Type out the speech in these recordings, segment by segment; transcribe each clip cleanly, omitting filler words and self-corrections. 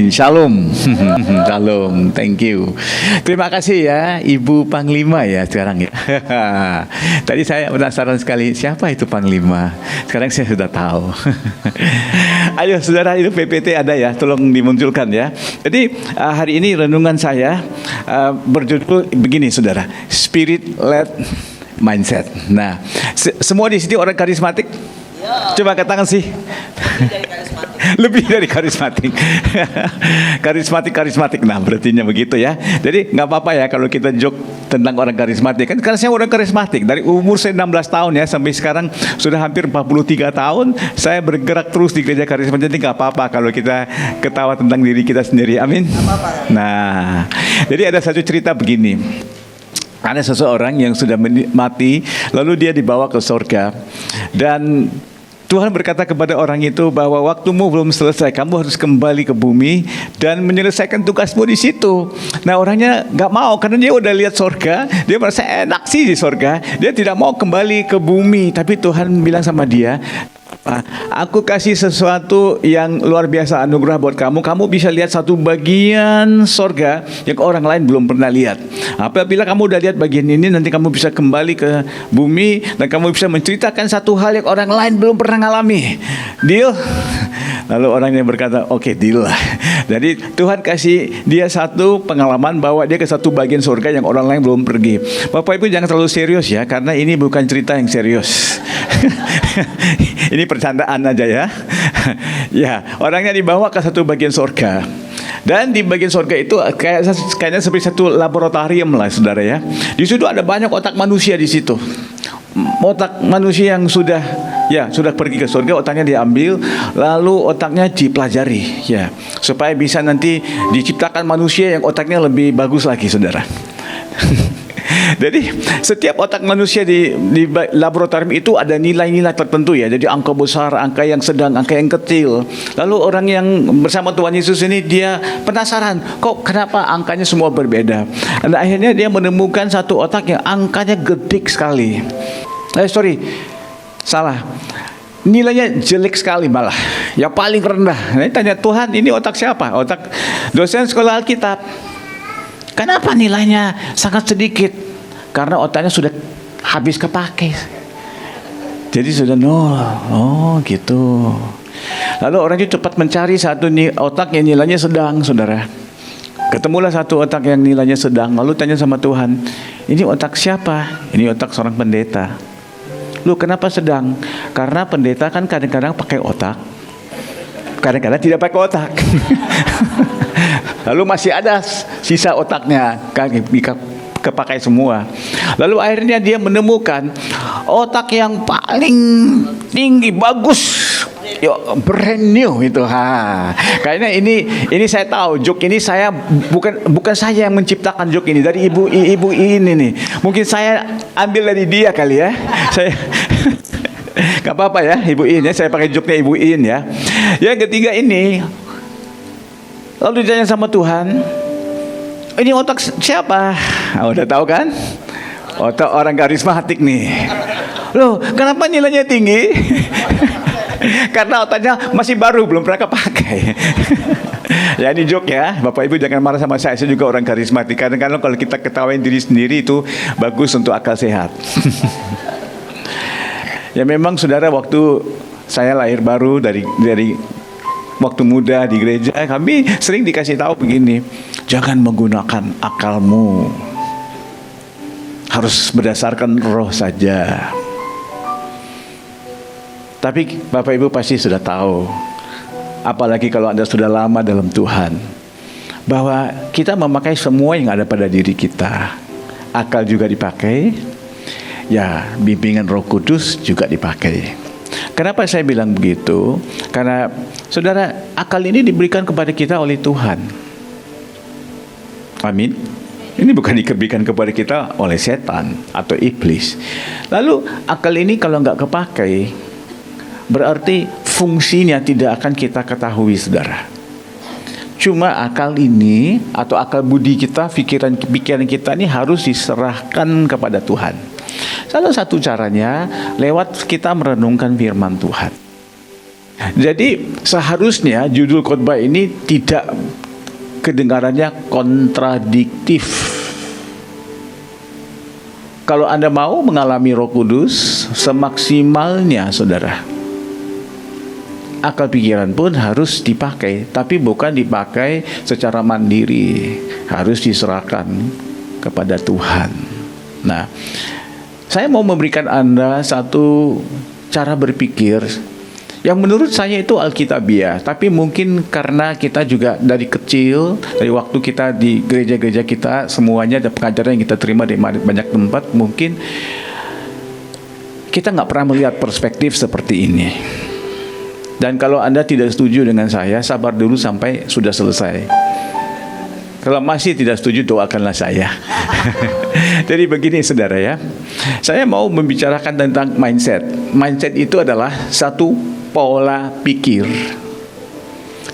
Shalom. Shalom, thank you. Terima kasih ya Ibu Panglima ya sekarang ya. Tadi saya penasaran sekali siapa itu Panglima. Sekarang saya sudah tahu. Ayo saudara, itu PPT ada ya, tolong dimunculkan ya. Jadi hari ini renungan saya berjudul begini saudara, Spirit Led Mindset. Nah, semua di sini orang karismatik? Coba angkat tangan sih. Lebih dari karismatik. Karismatik. Nah, berartinya begitu ya. Jadi nggak apa-apa ya kalau kita joke tentang orang karismatik. Kan karena saya orang karismatik. Dari umur saya 16 tahun ya sampai sekarang sudah hampir 43 tahun saya bergerak terus di gereja karismatik. Jadi nggak apa-apa kalau kita ketawa tentang diri kita sendiri. Amin. Nah, jadi ada satu cerita begini. Ada seseorang yang sudah mati, lalu dia dibawa ke surga. Dan Tuhan berkata kepada orang itu bahwa waktumu belum selesai, kamu harus kembali ke bumi dan menyelesaikan tugasmu di situ. Nah, orangnya nggak mau karena dia udah lihat surga, dia merasa enak sih di surga, dia tidak mau kembali ke bumi. Tapi Tuhan bilang sama dia, aku kasih sesuatu yang luar biasa anugerah buat kamu. Kamu bisa lihat satu bagian sorga yang orang lain belum pernah lihat. Apabila kamu udah lihat bagian ini, nanti kamu bisa kembali ke bumi dan kamu bisa menceritakan satu hal yang orang lain belum pernah ngalami. Deal? Lalu orangnya berkata, oke, deal lah. Jadi Tuhan kasih dia satu pengalaman bahwa dia ke satu bagian surga yang orang lain belum pergi. Bapak Ibu jangan terlalu serius ya, karena ini bukan cerita yang serius. Ini percandaan aja ya. Ya, orangnya dibawa ke satu bagian surga. Dan di bagian surga itu kayaknya seperti satu laboratorium lah, saudara ya. Di situ ada banyak otak manusia di situ. Otak manusia yang sudah pergi ke surga, otaknya diambil, lalu otaknya dipelajari ya, supaya bisa nanti diciptakan manusia yang otaknya lebih bagus lagi, saudara. Jadi setiap otak manusia di laboratorium itu ada nilai-nilai tertentu ya. Jadi angka besar, angka yang sedang, angka yang kecil. Lalu orang yang bersama Tuhan Yesus ini dia penasaran, kok kenapa angkanya semua berbeda. Dan akhirnya dia menemukan satu otak yang angkanya gede sekali. Salah. Nilainya jelek sekali malah, yang paling rendah. Nah, tanya Tuhan, ini otak siapa? Otak dosen sekolah Alkitab. Kenapa nilainya sangat sedikit? Karena otaknya sudah habis kepake. Jadi sudah nol. Oh gitu. Lalu orang itu cepat mencari satu otak yang nilainya sedang, saudara. Ketemulah satu otak yang nilainya sedang. Lalu tanya sama Tuhan, ini otak siapa? Ini otak seorang pendeta. Lu kenapa sedang? Karena pendeta kan kadang-kadang pakai otak, kadang-kadang tidak pakai otak. Lalu masih ada sisa otaknya, kepakai semua. Lalu akhirnya dia menemukan otak yang paling tinggi, bagus, brand new itu. Kayaknya ini saya tahu joke ini saya bukan saya yang menciptakan joke ini, dari ibu ini nih. Mungkin saya ambil dari dia kali ya. Saya gak apa-apa ya Ibu In ya, saya pakai joke-nya Ibu In ya. Yang ketiga ini, lalu ditanya sama Tuhan, ini otak siapa? Udah tahu kan? Otak orang karismatik nih. Loh, kenapa nilainya tinggi? Karena otaknya masih baru, belum pernah kepakai. Ya ini joke ya, Bapak Ibu jangan marah sama saya juga orang karismatik. Kadang-kadang kalau kita ketawain diri sendiri itu bagus untuk akal sehat. Ya memang saudara, waktu saya lahir baru dari waktu muda di gereja, kami sering dikasih tahu begini, jangan menggunakan akalmu, harus berdasarkan roh saja. Tapi Bapak Ibu pasti sudah tahu, apalagi kalau Anda sudah lama dalam Tuhan, bahwa kita memakai semua yang ada pada diri kita. Akal juga dipakai, ya bimbingan Roh Kudus juga dipakai. Kenapa saya bilang begitu? Karena saudara, akal ini diberikan kepada kita oleh Tuhan. Amin. Ini bukan diberikan kepada kita oleh setan atau iblis. Lalu akal ini kalau nggak kepakai, berarti fungsinya tidak akan kita ketahui, saudara. Cuma akal ini atau akal budi kita, pikiran kita ini harus diserahkan kepada Tuhan. Salah satu caranya lewat kita merenungkan firman Tuhan. Jadi seharusnya judul khotbah ini tidak kedengarannya kontradiktif. Kalau Anda mau mengalami Roh Kudus semaksimalnya, saudara, akal pikiran pun harus dipakai, tapi bukan dipakai secara mandiri, harus diserahkan kepada Tuhan. Nah, saya mau memberikan Anda satu cara berpikir yang menurut saya itu alkitabiah, tapi mungkin karena kita juga dari kecil, dari waktu kita di gereja-gereja kita, semuanya ada pengajaran yang kita terima di banyak tempat, mungkin kita nggak pernah melihat perspektif seperti ini. Dan kalau Anda tidak setuju dengan saya, sabar dulu sampai sudah selesai. Kalau masih tidak setuju, doakanlah saya. Jadi begini, saudara ya, saya mau membicarakan tentang mindset. Mindset itu adalah satu pola pikir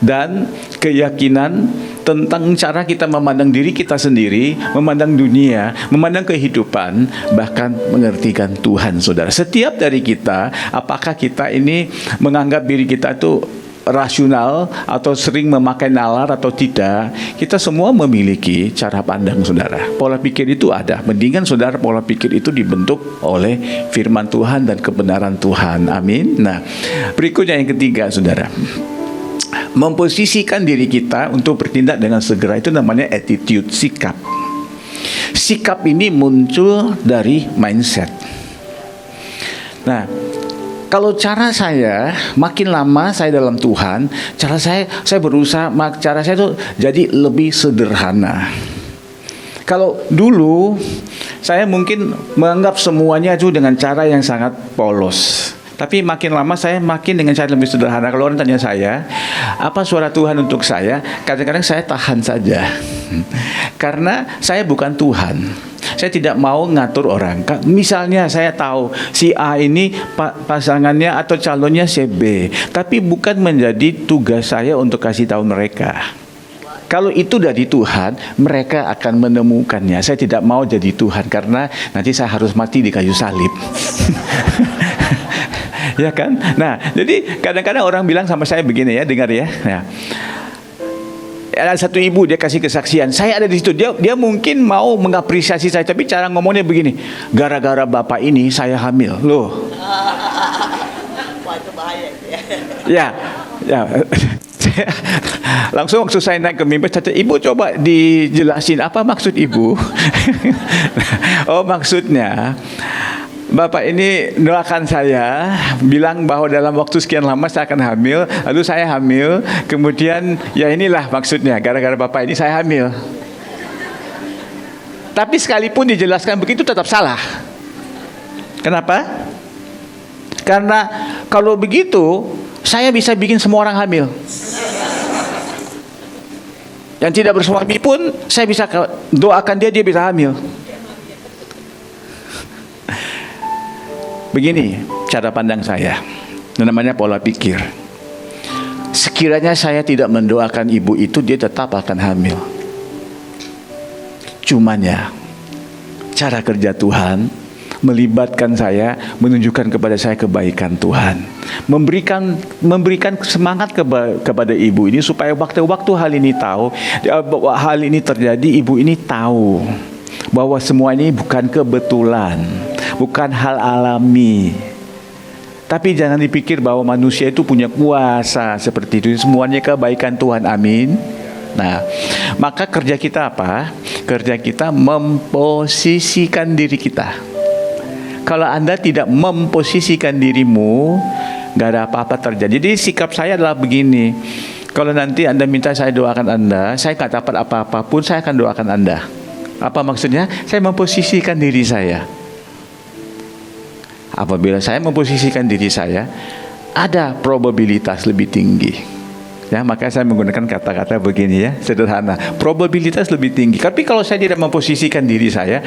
dan keyakinan tentang cara kita memandang diri kita sendiri, memandang dunia, memandang kehidupan, bahkan mengertikan Tuhan, saudara. Setiap dari kita, apakah kita ini menganggap diri kita itu rasional atau sering memakai nalar atau tidak, kita semua memiliki cara pandang, saudara. Pola pikir itu ada. Mendingan saudara pola pikir itu dibentuk oleh firman Tuhan dan kebenaran Tuhan. Amin. Nah, berikutnya yang ketiga, saudara, memposisikan diri kita untuk bertindak dengan segera, itu namanya attitude, sikap. Sikap ini muncul dari mindset. Nah, kalau cara saya, makin lama saya dalam Tuhan, cara saya berusaha, cara saya itu jadi lebih sederhana. Kalau dulu, saya mungkin menganggap semuanya itu dengan cara yang sangat polos. Tapi makin lama saya makin dengan cara lebih sederhana. Kalau orang tanya saya, apa suara Tuhan untuk saya? Kadang-kadang saya tahan saja. Karena saya bukan Tuhan. Saya tidak mau ngatur orang. Misalnya saya tahu si A ini pasangannya atau calonnya si B, tapi bukan menjadi tugas saya untuk kasih tahu mereka. Kalau itu dari Tuhan, mereka akan menemukannya. Saya tidak mau jadi Tuhan karena nanti saya harus mati di kayu salib. Ya kan? Nah, jadi kadang-kadang orang bilang sama saya begini ya, dengar ya. Nah, ada satu ibu, dia kasih kesaksian, saya ada di situ. Dia mungkin mau mengapresiasi saya, tapi cara ngomongnya begini, gara-gara bapak ini saya hamil. Loh. Wah, itu bahaya ya. Ya. Langsung waktu saya naik ke mimbar, ibu coba dijelasin apa maksud ibu. Oh, maksudnya bapak ini doakan saya, bilang bahwa dalam waktu sekian lama saya akan hamil, lalu saya hamil, kemudian ya inilah maksudnya, gara-gara bapak ini saya hamil. Tapi sekalipun dijelaskan begitu tetap salah. Kenapa? Karena kalau begitu, saya bisa bikin semua orang hamil. Yang tidak bersuami pun saya bisa doakan dia bisa hamil. Begini cara pandang saya, namanya pola pikir. Sekiranya saya tidak mendoakan ibu itu, dia tetap akan hamil. Cuman ya, cara kerja Tuhan melibatkan saya, menunjukkan kepada saya kebaikan Tuhan, memberikan semangat kepada ibu ini supaya waktu hal ini terjadi, ibu ini tahu bahwa semua ini bukan kebetulan, bukan hal alami. Tapi jangan dipikir bahwa manusia itu punya kuasa seperti itu. Semuanya kebaikan Tuhan. Amin. Nah, maka kerja kita apa? Kerja kita memposisikan diri kita. Kalau Anda tidak memposisikan dirimu, gak ada apa-apa terjadi. Jadi sikap saya adalah begini. Kalau nanti Anda minta saya doakan Anda, saya gak dapat apa-apa pun, saya akan doakan Anda. Apa maksudnya? Saya memposisikan diri saya. Apabila saya memposisikan diri saya, ada probabilitas lebih tinggi. Ya, makanya saya menggunakan kata-kata begini ya, sederhana. Probabilitas lebih tinggi. Tapi kalau saya tidak memposisikan diri saya,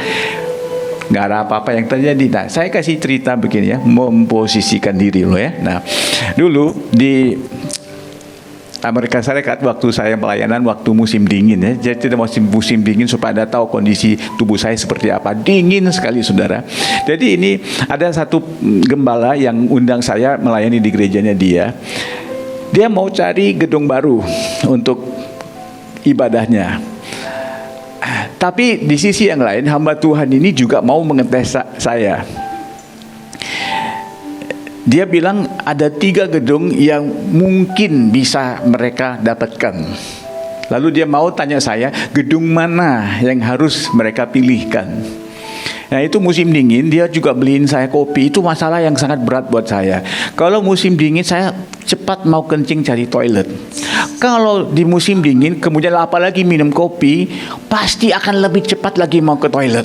nggak ada apa-apa yang terjadi. Nah, saya kasih cerita begini ya, memposisikan diri lo ya. Nah, dulu di Amerika Serikat waktu saya pelayanan waktu musim dingin ya, jadi tidak musim dingin supaya Anda tahu kondisi tubuh saya seperti apa, dingin sekali saudara. Jadi ini ada satu gembala yang undang saya melayani di gerejanya dia. Dia mau cari gedung baru untuk ibadahnya. Tapi di sisi yang lain, hamba Tuhan ini juga mau mengetes saya. Dia bilang ada 3 gedung yang mungkin bisa mereka dapatkan. Lalu dia mau tanya saya, gedung mana yang harus mereka pilihkan. Nah itu musim dingin, dia juga beliin saya kopi. Itu masalah yang sangat berat buat saya. Kalau musim dingin saya cepat mau kencing cari toilet. Kalau di musim dingin kemudian apalagi minum kopi, pasti akan lebih cepat lagi mau ke toilet.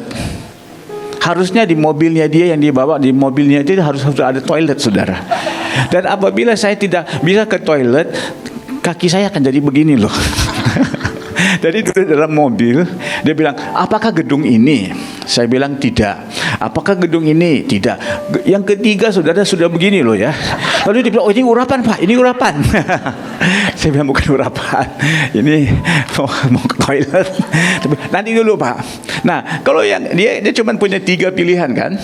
Harusnya di mobilnya dia yang dibawa, di mobilnya dia harus ada toilet, saudara. Dan apabila saya tidak bisa ke toilet, kaki saya akan jadi begini loh. Jadi duduk dalam mobil, dia bilang, apakah gedung ini? Saya bilang tidak. Apakah gedung ini? Tidak. Yang ketiga saudara sudah begini loh ya. Lalu dia bilang, oh ini urapan Pak, ini urapan. Saya bilang bukan urapan, ini mau ke toilet. Nanti dulu Pak. Nah kalau yang dia cuma punya 3 pilihan kan.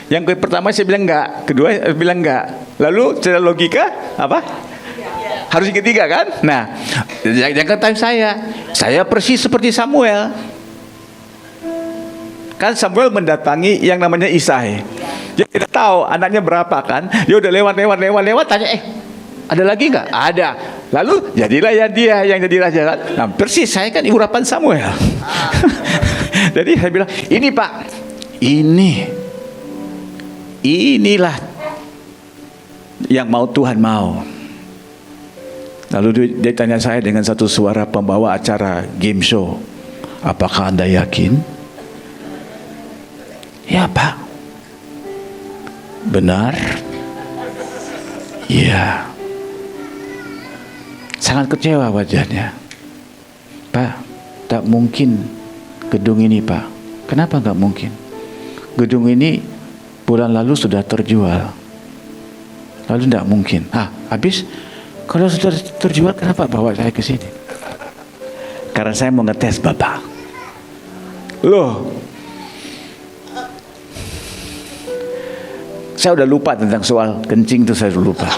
Yang pertama saya bilang enggak, kedua saya bilang enggak. Lalu secara logika apa? Harus yang ketiga kan? Nah, jangan tanya saya persis seperti Samuel. Kan Samuel mendatangi yang namanya Isai. Dia tidak tahu anaknya berapa kan? Dia udah lewat tanya, ada lagi nggak? Ada. Lalu jadilah ya dia yang jadi raja kan? Nah, persis saya kan urapan Samuel. Jadi saya bilang, ini Pak, inilah yang mau Tuhan mau. Lalu dia tanya saya dengan satu suara pembawa acara game show, apakah Anda yakin? Ya Pak. Benar? Iya. Sangat kecewa wajahnya. Pak, tak mungkin gedung ini Pak. Kenapa gak mungkin? Gedung ini bulan lalu sudah terjual. Lalu tidak mungkin. Habis kalau sudah terjual, kenapa bawa saya ke sini? Karena saya mau ngetes Bapak. Loh, saya udah lupa tentang soal kencing itu, saya udah lupa.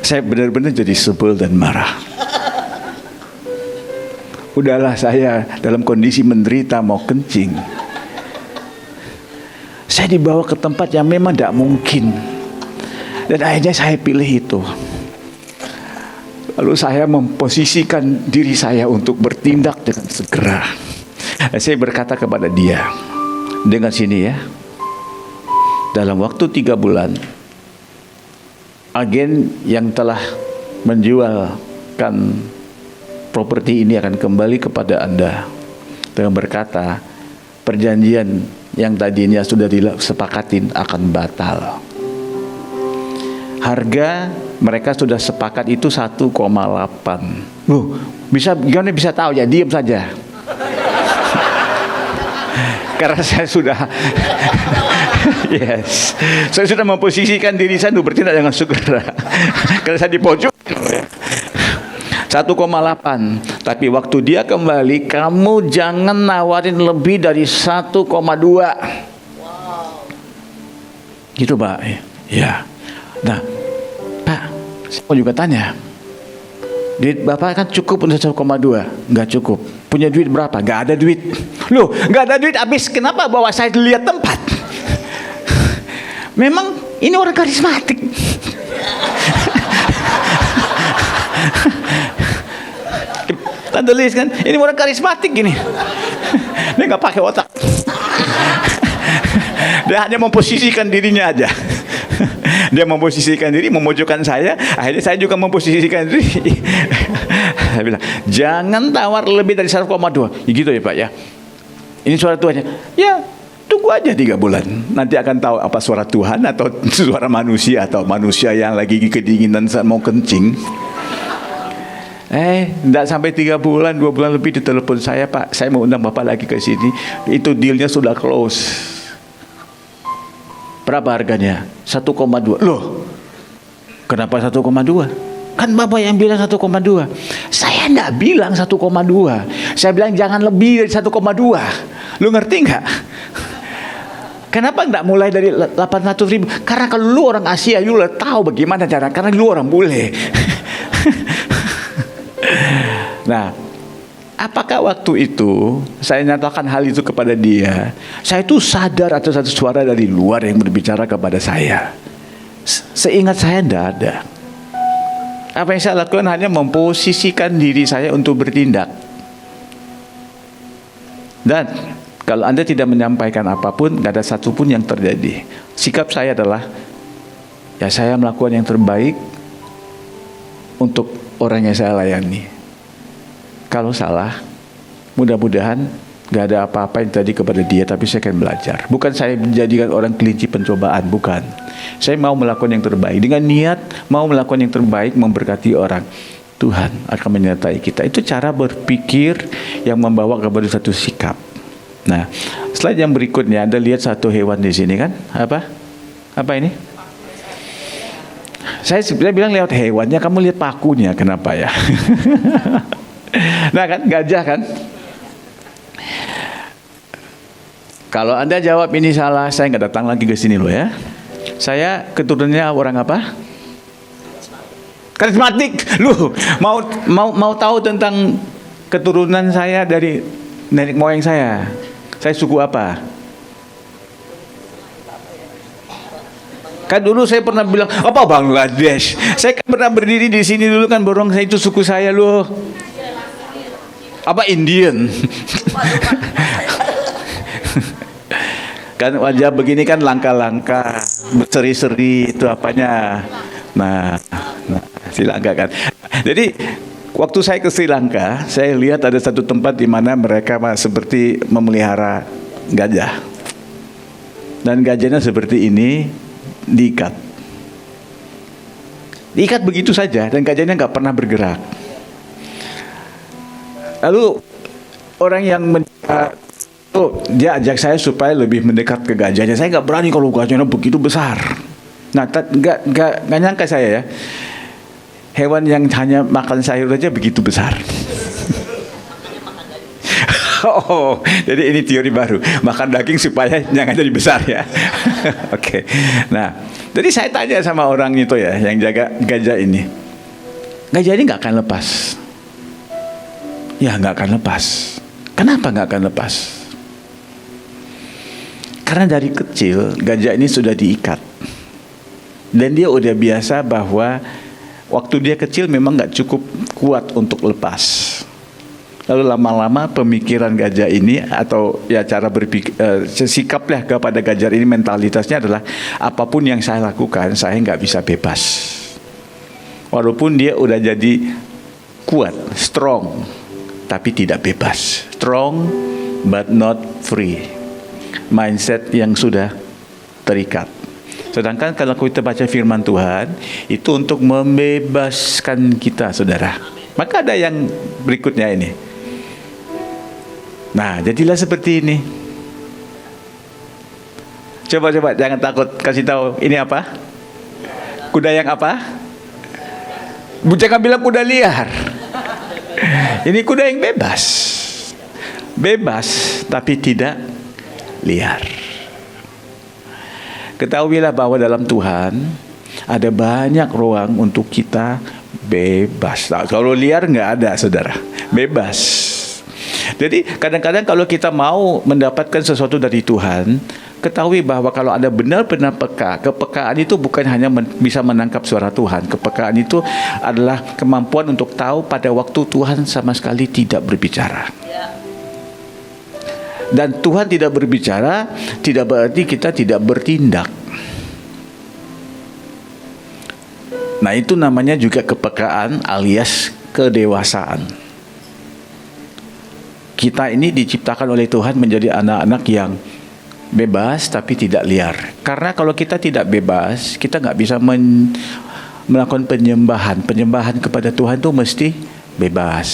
Saya benar-benar jadi sebel dan marah. Udahlah, saya dalam kondisi menderita mau kencing. Saya dibawa ke tempat yang memang tidak mungkin. Dan akhirnya saya pilih itu. Lalu saya memposisikan diri saya untuk bertindak dengan segera. Saya berkata kepada dia, dengar sini ya, dalam waktu 3 bulan, agen yang telah menjualkan properti ini akan kembali kepada Anda dengan berkata, perjanjian yang tadinya sudah disepakatin akan batal. Harga mereka sudah sepakat itu 1,8. Gimana bisa tahu ya? Diam saja. Karena saya sudah saya sudah memposisikan diri saya untuk bertindak dengan segera. Karena saya di pojok 1,8. Tapi waktu dia kembali, kamu jangan nawarin lebih dari 1,2. Gitu Pak. Ya. Nah Pak, saya mau juga tanya, duit Bapak kan cukup untuk 1,2? Nggak cukup. Punya duit berapa? Nggak ada duit. Loh, nggak ada duit, habis kenapa bawa saya lihat tempat? Memang ini orang karismatik. Tante Liz kan, ini orang karismatik gini. Dia nggak pakai otak. Dia hanya memposisikan dirinya aja. Dia memposisikan diri, memojokkan saya. Akhirnya saya juga memposisikan diri. Saya bilang, jangan tawar lebih dari 1,2. Ya gitu ya Pak ya. Ini suara Tuhannya. Ya, tunggu aja 3 bulan. Nanti akan tahu apa suara Tuhan atau suara manusia, atau manusia yang lagi kedinginan saat mau kencing. Tidak sampai 3 bulan, 2 bulan lebih ditelepon saya, Pak, saya mau undang Bapak lagi ke sini. Itu dealnya sudah close. Berapa harganya? 1,2. Loh, kenapa 1,2? Kan Bapak yang bilang 1,2. Saya tidak bilang 1,2. Saya bilang jangan lebih dari 1,2. Lu ngerti nggak? Kenapa enggak mulai dari 800 ribu? Karena kalau lu orang Asia, lu udah tahu bagaimana cara. Karena lu orang bule. Nah, apakah waktu itu saya nyatakan hal itu kepada dia, saya itu sadar ada satu suara dari luar yang berbicara kepada saya? Seingat saya tidak ada. Apa yang saya lakukan hanya memposisikan diri saya untuk bertindak. Dan kalau Anda tidak menyampaikan apapun, tidak ada satupun yang terjadi. Sikap saya adalah, ya saya melakukan yang terbaik untuk orang yang saya layani. Kalau salah, mudah-mudahan gak ada apa-apa yang terjadi kepada dia, tapi saya akan belajar. Bukan saya menjadikan orang kelinci pencobaan, bukan. Saya mau melakukan yang terbaik dengan niat mau melakukan yang terbaik, memberkati orang. Tuhan akan menyertai kita. Itu cara berpikir yang membawa kepada satu sikap. Nah, slide yang berikutnya Anda lihat satu hewan di sini kan? Apa ini? Saya sebenarnya bilang lewat hewannya, kamu lihat pakunya. Kenapa ya? Nah kan, gajah kan? Kalau Anda jawab ini salah, saya nggak datang lagi ke sini loh ya. Saya keturunannya orang apa? Karismatik. Lu mau tahu tentang keturunan saya dari nenek moyang saya? Saya suku apa? Kan dulu saya pernah bilang apa Bangladesh. Saya kan pernah berdiri di sini dulu kan, borong saya itu suku saya loh. Apa Indian? Kan wajah begini kan langka-langka, berseri-seri itu apanya. Nah, Sri Lanka kan. Jadi waktu saya ke Sri Lanka, saya lihat ada satu tempat di mana mereka seperti memelihara gajah. Dan gajahnya seperti ini, diikat begitu saja, dan gajahnya nggak pernah bergerak. Lalu orang yang dia ajak saya supaya lebih mendekat ke gajahnya. Saya nggak berani kalau gajahnya begitu besar. Nah, nggak nyangka saya ya, hewan yang hanya makan sayur aja begitu besar. Oh, jadi ini teori baru, makan daging supaya jangan jadi besar ya. Oke. Nah, jadi saya tanya sama orang itu ya, yang jaga gajah ini. Gajah ini nggak akan lepas. Ya nggak akan lepas. Kenapa nggak akan lepas? Karena dari kecil gajah ini sudah diikat. Dan dia udah biasa bahwa waktu dia kecil memang nggak cukup kuat untuk lepas. Lalu lama-lama pemikiran gajah ini atau ya cara berpikir, sikaplah kepada gajah ini, mentalitasnya adalah apapun yang saya lakukan saya nggak bisa bebas. Walaupun dia udah jadi kuat, strong, tapi tidak bebas. Strong but not free. Mindset yang sudah terikat. Sedangkan kalau kita baca firman Tuhan, itu untuk membebaskan kita, saudara. Maka ada yang berikutnya ini. Nah, jadilah seperti ini. Coba jangan takut, kasih tahu ini apa? Kuda yang apa? Jangan bilang kuda liar. Ini kuda yang bebas. Bebas tapi tidak liar. Ketahuilah bahwa dalam Tuhan ada banyak ruang untuk kita bebas. Nah, kalau liar nggak ada, saudara. Bebas. Jadi kadang-kadang kalau kita mau mendapatkan sesuatu dari Tuhan, ketahui bahwa kalau Anda benar-benar peka, kepekaan itu bukan hanya bisa menangkap suara Tuhan. Kepekaan itu adalah kemampuan untuk tahu pada waktu Tuhan sama sekali tidak berbicara. Dan Tuhan tidak berbicara tidak berarti kita tidak bertindak. Nah, itu namanya juga kepekaan alias kedewasaan. Kita ini diciptakan oleh Tuhan menjadi anak-anak yang bebas tapi tidak liar. Karena kalau kita tidak bebas, kita nggak bisa melakukan penyembahan. Penyembahan kepada Tuhan itu mesti bebas.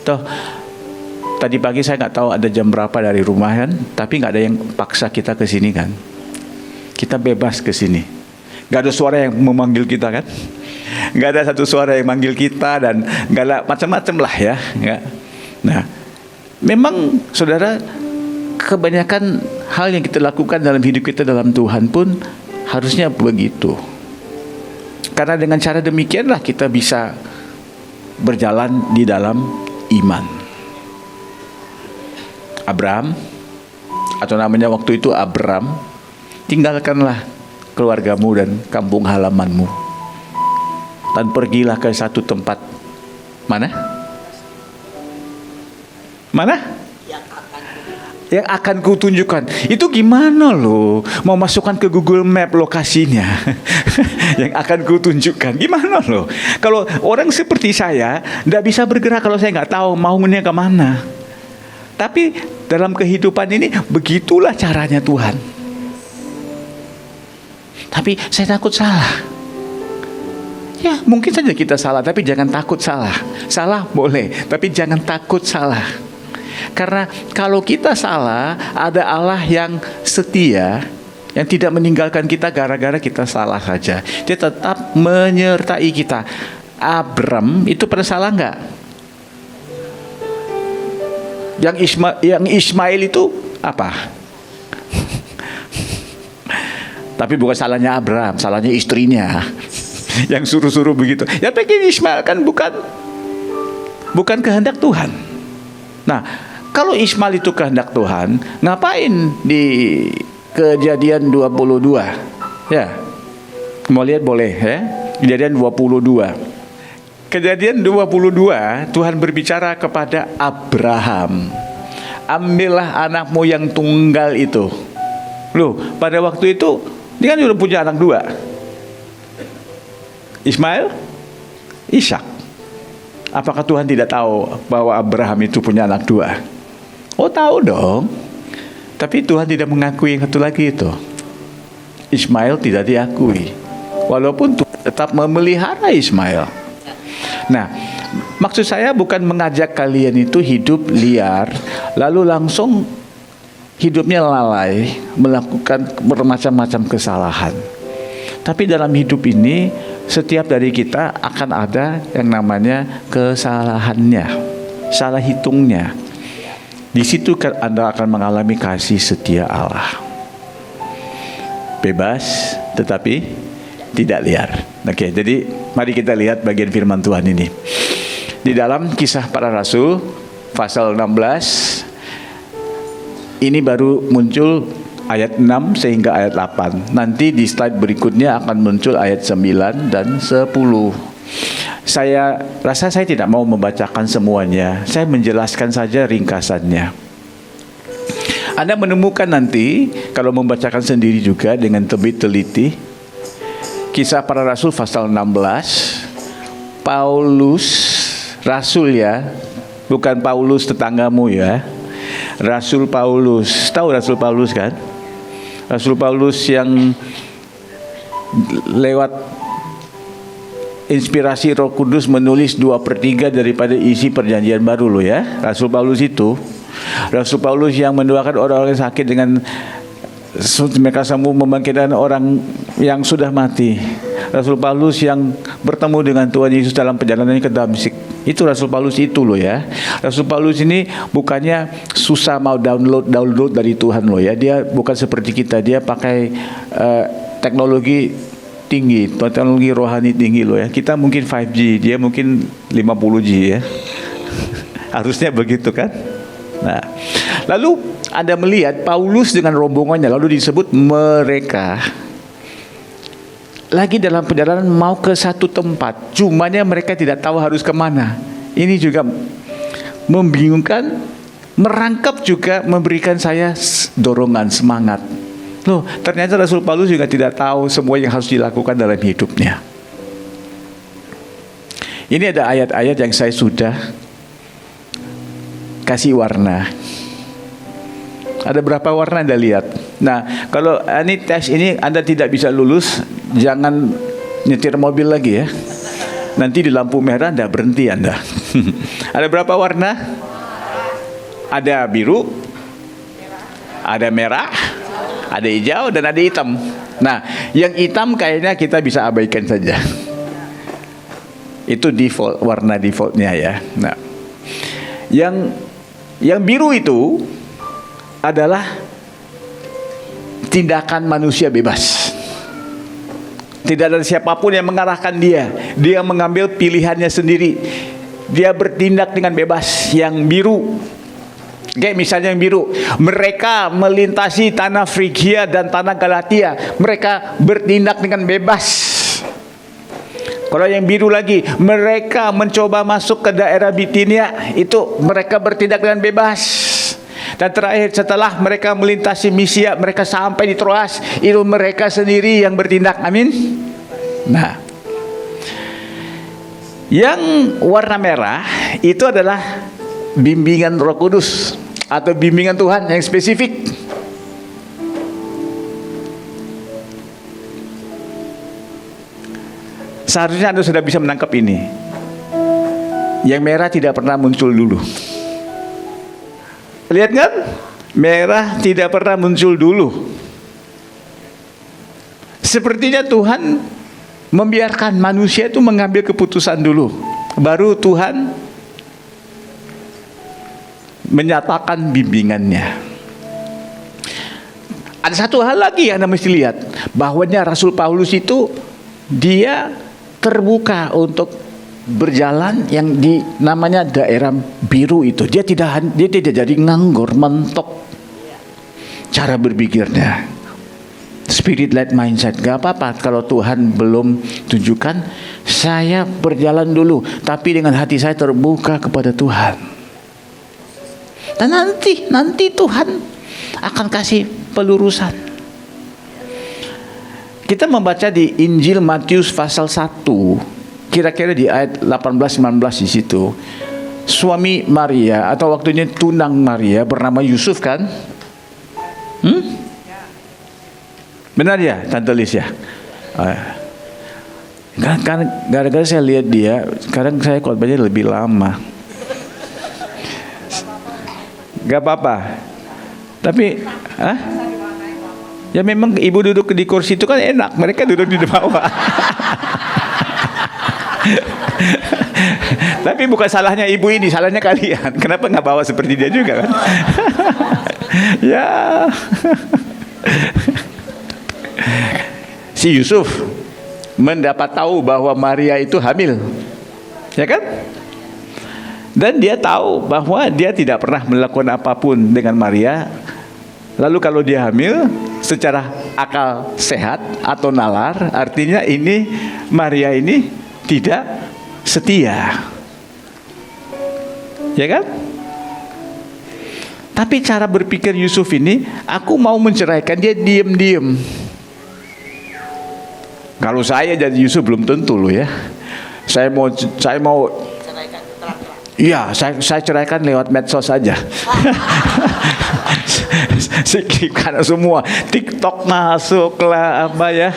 Toh, tadi pagi saya nggak tahu ada jam berapa dari rumah kan, tapi nggak ada yang paksa kita ke sini kan. Kita bebas ke sini. Nggak ada suara yang memanggil kita kan. Nggak ada satu suara yang manggil kita, dan nggak ada macam-macam lah ya. Nggak. Nah, memang saudara, kebanyakan hal yang kita lakukan dalam hidup kita dalam Tuhan pun harusnya begitu. Karena dengan cara demikianlah kita bisa berjalan di dalam iman. Abraham, atau namanya waktu itu Abram, tinggalkanlah keluargamu dan kampung halamanmu dan pergilah ke satu tempat. Mana? Yang akan kutunjukkan. Itu gimana loh? Mau masukkan ke Google Map lokasinya. Yang akan kutunjukkan. Gimana loh? Kalau orang seperti saya tidak bisa bergerak kalau saya nggak tahu maunya kemana. Tapi dalam kehidupan ini begitulah caranya Tuhan. Tapi saya takut salah. Ya, mungkin saja kita salah, tapi jangan takut salah. Salah boleh, tapi jangan takut salah. Karena kalau kita salah, ada Allah yang setia, yang tidak meninggalkan kita gara-gara kita salah saja. Dia tetap menyertai kita. Abram itu pernah salah nggak? Yang Ismail itu apa? Tapi bukan salahnya Abram, salahnya istrinya yang suruh-suruh begitu. Ya pikir Ismail kan bukan kehendak Tuhan. Nah, kalau Ismail itu kehendak Tuhan, ngapain di Kejadian 22? Ya, mau lihat boleh ya. Kejadian 22. Kejadian 22, Tuhan berbicara kepada Abraham. Ambillah anakmu yang tunggal itu. Loh, pada waktu itu dia kan sudah punya anak dua. Ismail, Ishak. Apakah Tuhan tidak tahu bahwa Abraham itu punya anak dua? Oh, tahu dong. Tapi Tuhan tidak mengakui yang satu lagi itu. Ismail tidak diakui. Walaupun Tuhan tetap memelihara Ismail. Nah, maksud saya bukan mengajak kalian itu hidup liar, lalu langsung hidupnya lalai, melakukan bermacam-macam kesalahan. Tapi dalam hidup ini, setiap dari kita akan ada yang namanya kesalahannya, salah hitungnya. Di situ Anda akan mengalami kasih setia Allah. Bebas, tetapi tidak liar. Oke, jadi mari kita lihat bagian firman Tuhan ini. Di dalam Kisah Para Rasul, pasal 16, ini baru muncul ayat 6 sehingga ayat 8. Nanti di slide berikutnya akan muncul ayat 9 dan 10. Saya rasa saya tidak mau membacakan semuanya. Saya menjelaskan saja ringkasannya. Anda menemukan nanti kalau membacakan sendiri juga dengan lebih teliti. Kisah Para Rasul pasal 16. Paulus, rasul ya, bukan Paulus tetanggamu ya. Rasul Paulus, tahu Rasul Paulus kan? Rasul Paulus yang lewat inspirasi Roh Kudus menulis 2/3 daripada isi perjanjian baru loh ya. Rasul Paulus itu, Rasul Paulus yang mendoakan orang-orang sakit dengan mereka semua membangkitkan orang yang sudah mati. Rasul Paulus yang bertemu dengan Tuhan Yesus dalam perjalanannya ke Damsyik. Itu Rasul Paulus itu loh ya. Rasul Paulus ini bukannya susah mau download dari Tuhan loh ya. Dia bukan seperti kita. Dia pakai teknologi tinggi, teknologi rohani tinggi loh ya. Kita mungkin 5G, dia mungkin 50G ya. Harusnya begitu kan. Nah, lalu Anda melihat Paulus dengan rombongannya, lalu disebut mereka lagi dalam perjalanan mau ke satu tempat, cumanya mereka tidak tahu harus kemana. Ini juga membingungkan, merangkap juga memberikan saya dorongan, semangat. Loh, ternyata Rasul Paulus juga tidak tahu semua yang harus dilakukan dalam hidupnya. Ini ada ayat-ayat yang saya sudah kasih warna. Ada berapa warna Anda lihat? Nah, kalau ini tes ini Anda tidak bisa lulus, jangan nyetir mobil lagi ya. Nanti di lampu merah Anda berhenti Anda. Ada berapa warna? Ada biru, ada merah, ada hijau, dan ada hitam. Nah, yang hitam kayaknya kita bisa abaikan saja. Itu default, warna defaultnya ya. Nah, yang biru itu adalah tindakan manusia bebas. Tidak ada siapapun yang mengarahkan dia. Dia mengambil pilihannya sendiri. Dia bertindak dengan bebas. Yang biru, kayak misalnya yang biru, mereka melintasi tanah Frigia dan tanah Galatia. Mereka bertindak dengan bebas. Kalau yang biru lagi, mereka mencoba masuk ke daerah Bitinia. Itu mereka bertindak dengan bebas. Dan terakhir, setelah mereka melintasi Misia, mereka sampai di Troas, itu mereka sendiri yang bertindak. Amin. Nah, yang warna merah itu adalah bimbingan Roh Kudus atau bimbingan Tuhan yang spesifik. Seharusnya Anda sudah bisa menangkap ini. Yang merah tidak pernah muncul dulu. Lihat kan? Merah tidak pernah muncul dulu. Sepertinya Tuhan membiarkan manusia itu mengambil keputusan dulu, baru Tuhan menyatakan bimbingannya. Ada satu hal lagi yang Anda mesti lihat, bahwanya Rasul Paulus itu dia terbuka untuk berjalan yang di namanya daerah biru itu. Dia tidak jadi nganggur, mentok cara berpikirnya. Spirit led mindset. Gak apa-apa kalau Tuhan belum tunjukkan, saya berjalan dulu, tapi dengan hati saya terbuka kepada Tuhan. Dan nanti Tuhan akan kasih pelurusan. Kita membaca di Injil Matius pasal 1, kira-kira di ayat 18-19 di situ. Suami Maria atau waktunya tunang Maria bernama Yusuf kan? Benar ya, Tante Lis ya? Kan gara-gara saya lihat dia, sekarang saya khotbahnya lebih lama. Gak apa-apa. Tapi, ya memang ibu duduk di kursi itu kan enak, mereka duduk di bawah. Tapi bukan salahnya ibu ini, salahnya kalian. Kenapa nggak bawa seperti dia juga kan? Ya. Si Yusuf mendapat tahu bahwa Maria itu hamil, ya kan? Dan dia tahu bahwa dia tidak pernah melakukan apapun dengan Maria. Lalu kalau dia hamil, secara akal sehat atau nalar, artinya ini Maria ini tidak setia, ya kan? Tapi cara berpikir Yusuf ini, aku mau menceraikan dia diem-diem. Kalau saya jadi Yusuf belum tentu loh ya. Saya mau iya, saya ceraikan lewat medsos saja. Karena semua TikTok masuk lah, apa ya,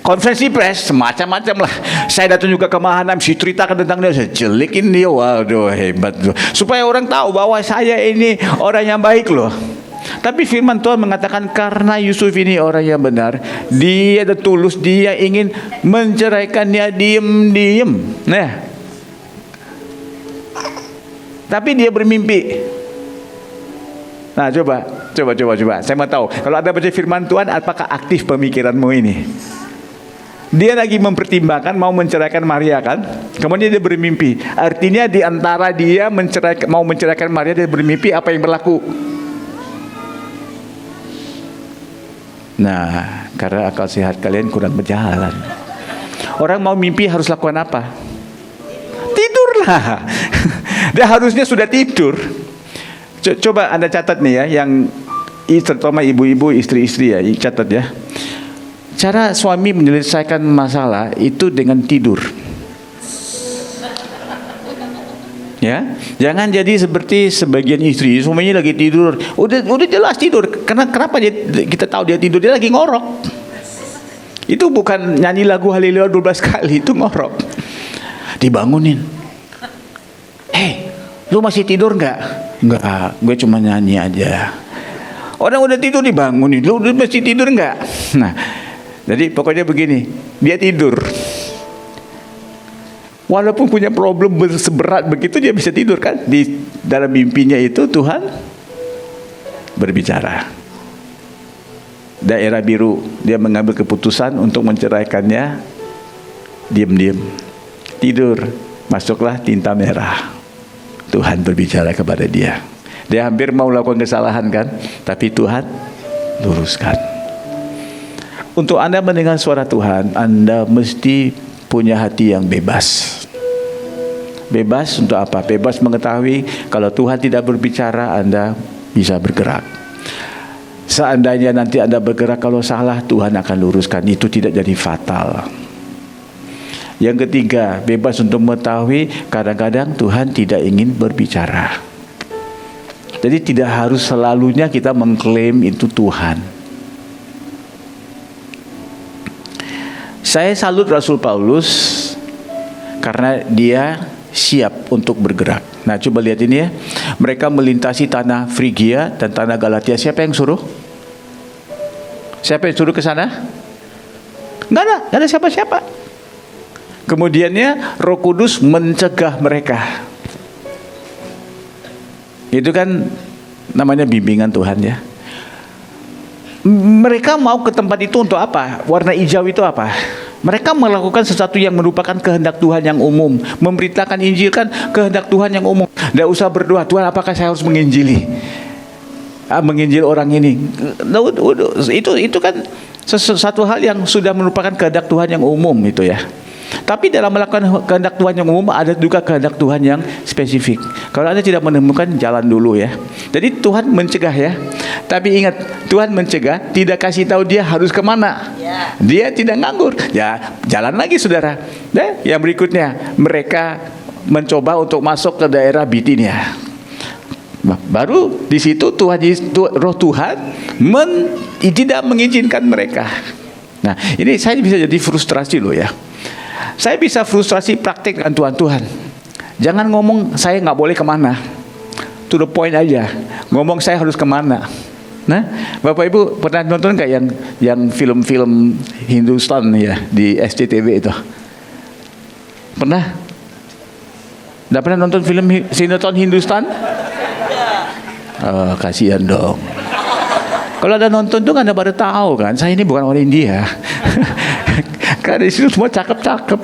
konferensi pers, semacam-macam lah. Saya datang juga ke Mahanam, si ceritakan tentang dia, saya jelekin dia, waduh hebat tuh. Supaya orang tahu bahwa saya ini orang yang baik loh. Tapi firman Tuhan mengatakan karena Yusuf ini orang yang benar, dia ada tulus, dia ingin menceraikannya diem-diem. Nah, tapi dia bermimpi. Nah, coba. Saya mau tahu, kalau Anda baca firman Tuhan, apakah aktif pemikiranmu ini? Dia lagi mempertimbangkan mau menceraikan Maria kan? Kemudian dia bermimpi. Artinya di antara dia mau menceraikan Maria, dia bermimpi, apa yang berlaku? Nah, karena akal sehat kalian kurang berjalan. Orang mau mimpi harus lakukan apa? Tidurlah. Dia harusnya sudah tidur. Coba Anda catat nih ya, yang terutama ibu-ibu, istri-istri ya, catat ya. Cara suami menyelesaikan masalah itu dengan tidur. Ya, jangan jadi seperti sebagian istri, suaminya lagi tidur, udah jelas tidur. Kenapa kita tahu dia tidur? Dia lagi ngorok. Itu bukan nyanyi lagu Haleluya 12 kali, itu ngorok. Dibangunin. Lu masih tidur nggak? Nggak, gue cuma nyanyi aja. Orang udah tidur dibangunin, lu masih tidur nggak? Nah, jadi pokoknya begini, dia tidur. Walaupun punya problem seberat begitu, dia bisa tidur kan? Di dalam mimpinya itu Tuhan berbicara. Daerah biru, dia mengambil keputusan untuk menceraikannya. Diam-diam tidur, masuklah tinta merah. Tuhan berbicara kepada dia. Dia hampir mau lakukan kesalahan kan, tapi Tuhan luruskan. Untuk Anda mendengar suara Tuhan, Anda mesti punya hati yang bebas. Bebas untuk apa? Bebas mengetahui kalau Tuhan tidak berbicara, Anda bisa bergerak. Seandainya nanti Anda bergerak kalau salah, Tuhan akan luruskan. Itu tidak jadi fatal. Yang ketiga, bebas untuk mengetahui kadang-kadang Tuhan tidak ingin berbicara. Jadi tidak harus selalunya kita mengklaim itu Tuhan. Saya salut Rasul Paulus karena dia siap untuk bergerak. Nah, coba lihat ini ya. Mereka melintasi tanah Frigia dan tanah Galatia. Siapa yang suruh? Siapa yang suruh ke sana? Enggak ada siapa-siapa. Kemudiannya Roh Kudus mencegah mereka. Itu kan namanya bimbingan Tuhan ya. Mereka mau ke tempat itu untuk apa? Warna hijau itu apa? Mereka melakukan sesuatu yang merupakan kehendak Tuhan yang umum. Memberitakan Injil kan kehendak Tuhan yang umum. Tidak usah berdoa, Tuhan apakah saya harus menginjili? Menginjil orang ini. Itu kan sesuatu hal yang sudah merupakan kehendak Tuhan yang umum itu ya. Tapi dalam melakukan kehendak Tuhan yang umum ada juga kehendak Tuhan yang spesifik. Kalau Anda tidak menemukan, jalan dulu ya. Jadi Tuhan mencegah ya. Tapi ingat, Tuhan mencegah, tidak kasih tahu dia harus kemana. Dia tidak nganggur. Ya, jalan lagi saudara. Nah, yang berikutnya, mereka mencoba untuk masuk ke daerah Bitinia. Baru di situ Roh Tuhan tidak mengizinkan mereka. Nah, ini saya bisa jadi frustrasi loh ya. Saya bisa frustrasi praktik dengan Tuhan. Jangan ngomong saya nggak boleh kemana. To the point aja. Ngomong saya harus kemana. Nah, Bapak Ibu pernah nonton nggak yang film-film Hindustan ya di SCTV itu? Pernah? Nggak pernah nonton film sinetron Hindustan? Oh, kasihan dong. Kalau ada nonton tuh Anda baru tahu kan, saya ini bukan orang India. Karena di situ semua cakep-cakep.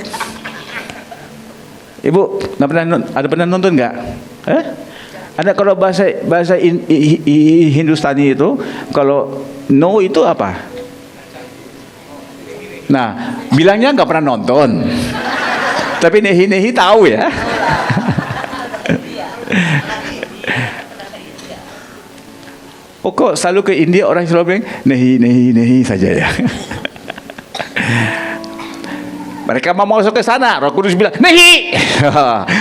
Ibu, ada pernah nonton nggak? Ada kalau bahasa Hindustani itu, kalau no itu apa? Nah, bilangnya nggak pernah nonton. Tapi nehi-nehi tahu ya. Oh kok selalu ke India orang selalu bilang nehi saja ya. Mereka mau masuk ke sana, Roh Kudus bilang nehi.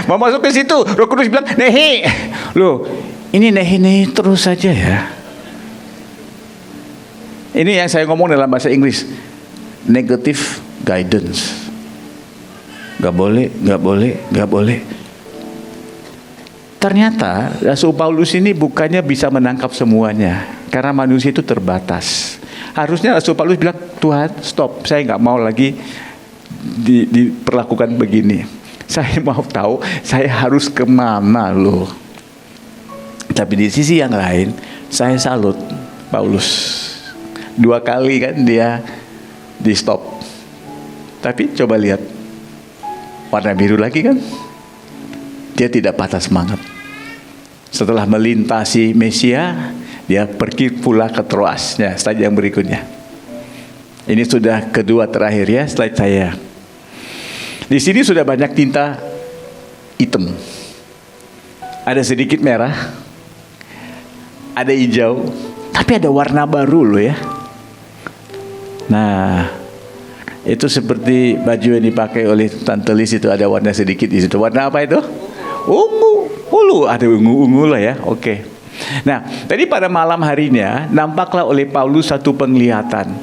Mau masuk ke situ, Roh Kudus bilang nehi. Loh, ini nehi terus saja ya. Ini yang saya ngomong dalam bahasa Inggris, negative guidance. Gak boleh. Ternyata Rasul Paulus ini bukannya bisa menangkap semuanya, karena manusia itu terbatas. Harusnya Rasul Paulus bilang, Tuhan stop, saya gak mau lagi diperlakukan begini. Saya mau tahu saya harus kemana loh. Tapi di sisi yang lain, saya salut Paulus. 2 kali kan dia di stop. Tapi coba lihat, warna biru lagi kan. Dia tidak patah semangat. Setelah melintasi Mesia, dia pergi pula ke Troas. Ya, slide yang berikutnya. Ini sudah kedua terakhir ya, slide saya. Di sini sudah banyak tinta hitam. Ada sedikit merah, ada hijau, tapi ada warna baru loh ya. Nah, itu seperti baju yang dipakai oleh Tante Lis itu, ada warna sedikit di situ. Warna apa itu? Ungu, ada ungu lah ya. Oke. Nah, tadi pada malam harinya nampaklah oleh Paulus satu penglihatan.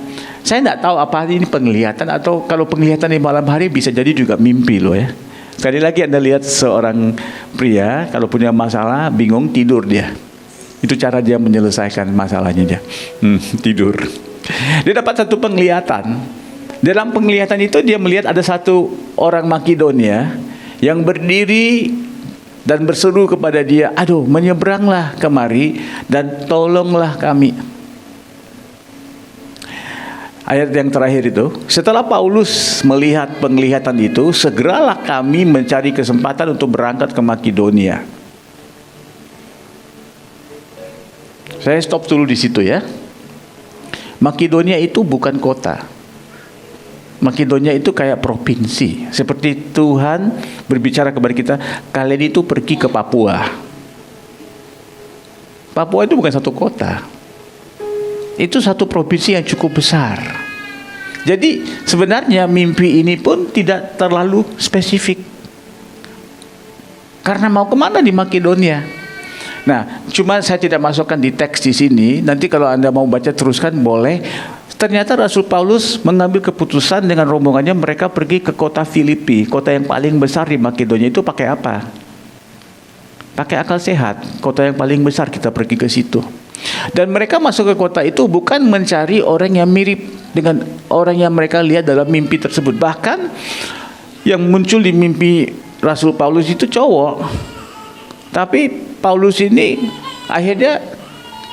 Saya tidak tahu apa ini penglihatan, atau kalau penglihatan di malam hari bisa jadi juga mimpi loh ya. Sekali lagi Anda lihat seorang pria kalau punya masalah bingung, tidur dia. Itu cara dia menyelesaikan masalahnya dia. Tidur. Dia dapat satu penglihatan. Dalam penglihatan itu dia melihat ada satu orang Makedonia yang berdiri dan berseru kepada dia, aduh, menyeberanglah kemari dan tolonglah kami. Ayat yang terakhir itu, setelah Paulus melihat penglihatan itu, segeralah kami mencari kesempatan untuk berangkat ke Makedonia. Saya stop dulu di situ ya. Makedonia itu bukan kota. Makedonia itu kayak provinsi. Seperti Tuhan berbicara kepada kita, kalian itu pergi ke Papua. Papua itu bukan satu kota. Itu satu provinsi yang cukup besar. Jadi sebenarnya mimpi ini pun tidak terlalu spesifik. Karena mau kemana di Makedonia? Nah, cuma saya tidak masukkan di teks di sini. Nanti kalau Anda mau baca teruskan boleh. Ternyata Rasul Paulus mengambil keputusan dengan rombongannya, mereka pergi ke kota Filipi, kota yang paling besar di Makedonia. Itu pakai apa? Pakai akal sehat. Kota yang paling besar, kita pergi ke situ. Dan mereka masuk ke kota itu bukan mencari orang yang mirip dengan orang yang mereka lihat dalam mimpi tersebut. Bahkan yang muncul di mimpi Rasul Paulus itu cowok. Tapi Paulus ini akhirnya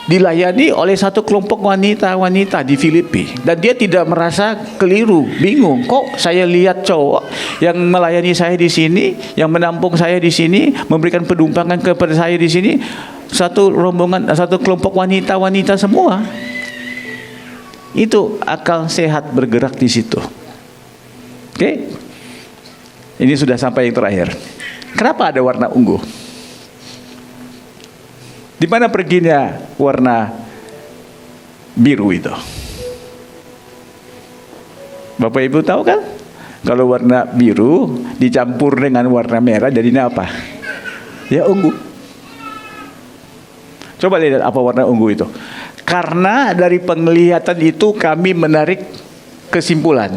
dilayani oleh satu kelompok wanita-wanita di Filipi. Dan dia tidak merasa keliru, bingung. Kok saya lihat cowok yang melayani saya di sini, yang menampung saya di sini, memberikan pedumpangan kepada saya di sini, satu rombongan, satu kelompok wanita-wanita semua. Itu akal sehat bergerak di situ. Oke? Ini sudah sampai yang terakhir. Kenapa ada warna ungu? Di mana perginya warna biru itu? Bapak Ibu tahu kan? Kalau warna biru dicampur dengan warna merah jadinya apa? Ya ungu. Coba lihat apa warna ungu itu. Karena dari penglihatan itu kami menarik kesimpulan.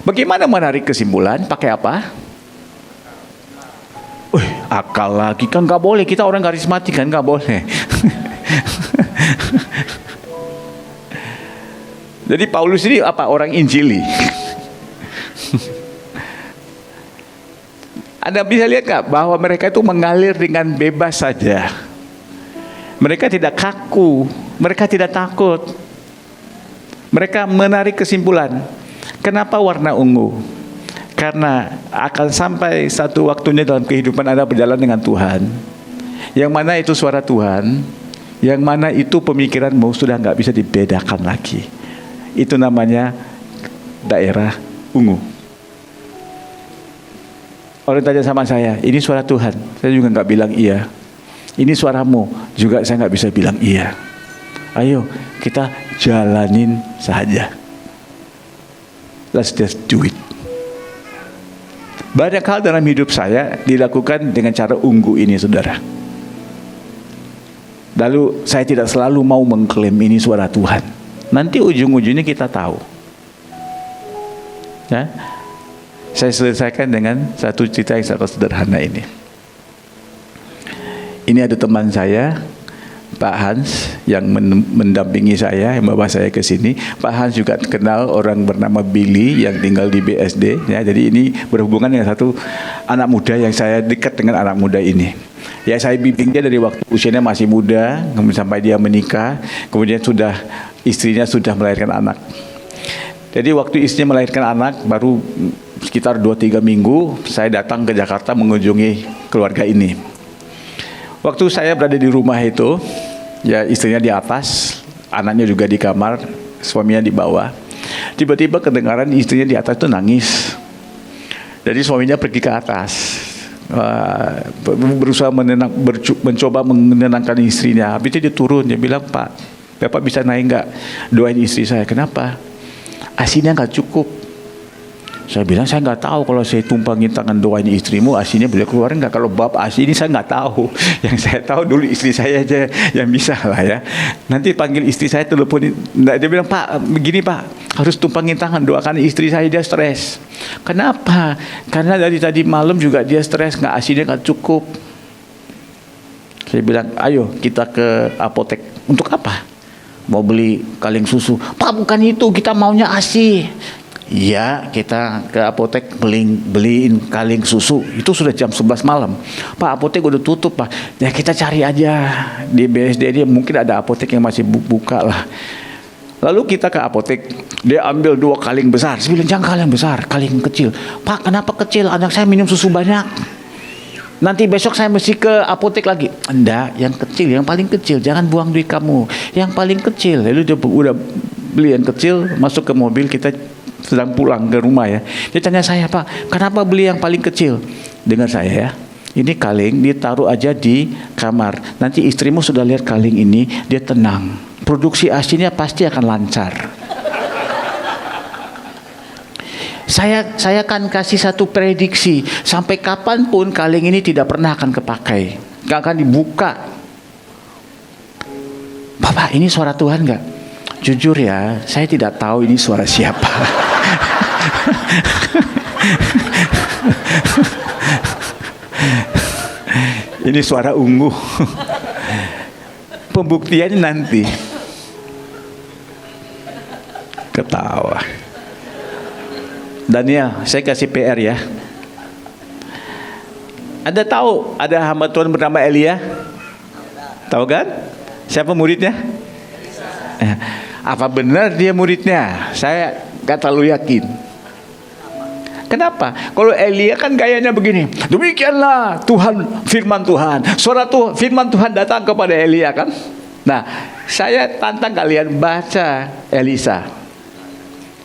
Bagaimana menarik kesimpulan? Pakai apa? Akal lagi kan nggak boleh, kita orang karismatik kan nggak boleh. Jadi Paulus ini apa? Orang Injili. Anda bisa lihat nggak bahwa mereka itu mengalir dengan bebas saja. Mereka tidak kaku, mereka tidak takut. Mereka menarik kesimpulan. Kenapa warna ungu? Karena akan sampai satu waktunya dalam kehidupan Anda berjalan dengan Tuhan, yang mana itu suara Tuhan, yang mana itu pemikiranmu sudah nggak bisa dibedakan lagi. Itu namanya daerah ungu. Orang tanya sama saya, ini suara Tuhan, saya juga nggak bilang iya. Ini suaramu, juga saya nggak bisa bilang iya. Ayo kita jalanin saja. Let's just do it. Banyak hal dalam hidup saya dilakukan dengan cara ungu ini, saudara. Lalu saya tidak selalu mau mengklaim ini suara Tuhan. Nanti ujung-ujungnya kita tahu. Ya, saya selesaikan dengan satu cerita yang sangat sederhana ini. Ini ada teman saya, Pak Hans, yang mendampingi saya, yang bawa saya ke sini. Pak Hans juga kenal orang bernama Billy yang tinggal di BSD. Ya, jadi ini berhubungan dengan satu anak muda yang saya dekat dengan anak muda ini. Ya, saya bimbing dia dari waktu usianya masih muda, kemudian sampai dia menikah, kemudian istrinya sudah melahirkan anak. Jadi waktu istrinya melahirkan anak, baru sekitar 2-3 minggu, saya datang ke Jakarta mengunjungi keluarga ini. Waktu saya berada di rumah itu, ya istrinya di atas, anaknya juga di kamar, suaminya di bawah. Tiba-tiba kedengaran istrinya di atas itu nangis. Jadi suaminya pergi ke atas, berusaha mencoba menenangkan istrinya. Habis itu dia turun, dia bilang, Pak, Bapak bisa naik nggak? Doain istri saya. Kenapa? Asinya nggak cukup. Saya bilang, saya nggak tahu kalau saya tumpangin tangan doain istrimu, asinya boleh keluar nggak? Kalau bab asi ini saya nggak tahu. Yang saya tahu dulu istri saya aja yang bisa lah ya. Nanti panggil istri saya, teleponin. Dia bilang, Pak, begini Pak, harus tumpangin tangan, doakan istri saya, dia stres. Kenapa? Karena dari tadi malam juga dia stres, nggak asinya nggak cukup. Saya bilang, ayo kita ke apotek. Untuk apa? Mau beli kaleng susu. Pak, bukan itu, kita maunya asi. Ya, kita ke apotek beliin kaleng susu. Itu sudah jam 11 malam. Pak, apotek udah tutup, Pak. Ya kita cari aja di BSD dia, mungkin ada apotek yang masih buka lah. Lalu kita ke apotek, dia ambil 2 kaleng besar. Saya bilang, jangan kaleng besar, kaleng kecil. Pak, kenapa kecil? Anak saya minum susu banyak. Nanti besok saya mesti ke apotek lagi. Enggak, yang kecil, yang paling kecil. Jangan buang duit kamu. Yang paling kecil. Lalu dia udah beli yang kecil, masuk ke mobil, kita sedang pulang ke rumah ya. Dia tanya saya, Pak, kenapa beli yang paling kecil? Dengar saya ya. Ini kaleng ditaruh aja di kamar. Nanti istrimu sudah lihat kaleng ini, dia tenang. Produksi ASI-nya pasti akan lancar. Saya akan kasih satu prediksi. Sampai kapanpun kaleng ini tidak pernah akan kepakai. Gak akan dibuka. Bapak, ini suara Tuhan gak? Jujur ya, saya tidak tahu ini suara siapa. Ini suara ungu. Pembuktiannya nanti. Ketawa. Daniel, saya kasih PR ya. Anda tahu ada hamba Tuhan bernama Elia? Tahu kan? Siapa muridnya? Apa benar dia muridnya? Saya gak terlalu yakin. Kenapa? Kalau Elia kan gayanya begini. Demikianlah Tuhan, firman Tuhan. Suara firman Tuhan datang kepada Elia kan? Nah, saya tantang kalian baca Elisa.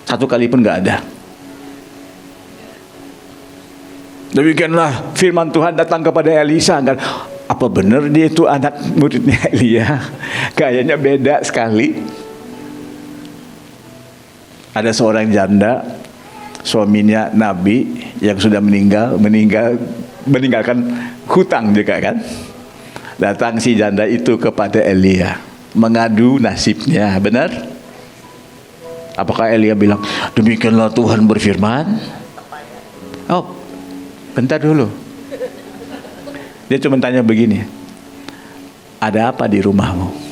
Satu kali pun gak ada. Demikianlah firman Tuhan datang kepada Elisa kan? Apa benar dia itu anak muridnya Elia? Gayanya beda sekali. Ada seorang janda, suaminya nabi yang sudah meninggalkan hutang juga kan. Datang si janda itu kepada Elia, mengadu nasibnya, benar? Apakah Elia bilang, demikianlah Tuhan berfirman? Oh, bentar dulu. Dia cuma tanya begini, ada apa di rumahmu?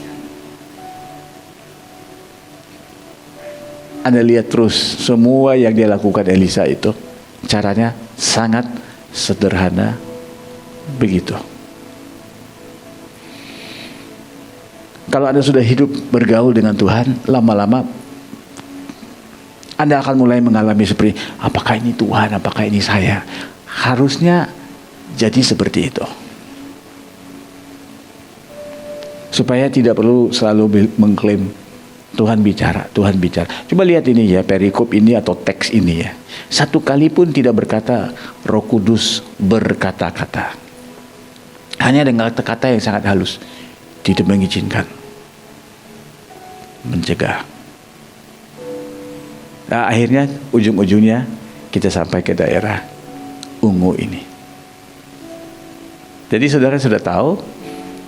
Anda lihat terus semua yang dia lakukan Elisa itu caranya sangat sederhana begitu. Kalau Anda sudah hidup bergaul dengan Tuhan, lama-lama Anda akan mulai mengalami seperti, apakah ini Tuhan, apakah ini saya? Harusnya jadi seperti itu. Supaya tidak perlu selalu mengklaim Tuhan bicara, Tuhan bicara. Coba lihat ini ya, perikop ini atau teks ini ya. Satu kali pun tidak berkata Roh Kudus berkata-kata. Hanya dengan kata-kata yang sangat halus. Tidak mengizinkan. Mencegah. Nah, akhirnya ujung-ujungnya kita sampai ke daerah ungu ini. Jadi saudara sudah tahu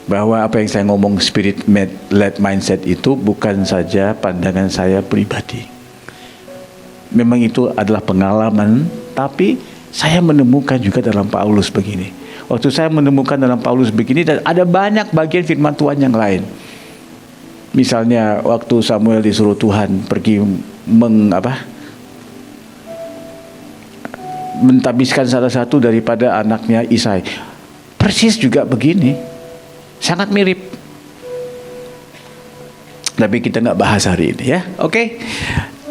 bahwa apa yang saya ngomong spirit led mindset itu bukan saja pandangan saya pribadi. Memang itu adalah pengalaman, tapi saya menemukan juga dalam Paulus begini. Waktu saya menemukan dalam Paulus begini, dan ada banyak bagian firman Tuhan yang lain. Misalnya waktu Samuel disuruh Tuhan pergi mentabiskan salah satu daripada anaknya Isai. Persis juga begini. Sangat mirip. Tapi kita nggak bahas hari ini ya. Oke.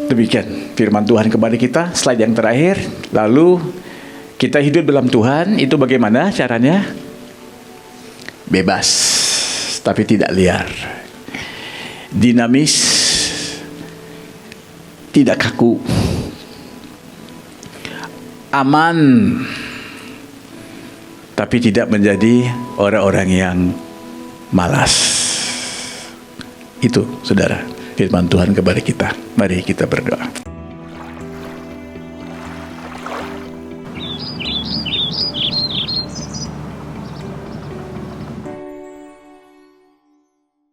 Demikian firman Tuhan kepada kita. Slide yang terakhir. Lalu kita hidup dalam Tuhan itu bagaimana caranya? Bebas, tapi tidak liar. Dinamis, tidak kaku. Aman, tapi tidak menjadi orang-orang yang malas. Itu saudara firman Tuhan kepada kita. Mari kita berdoa.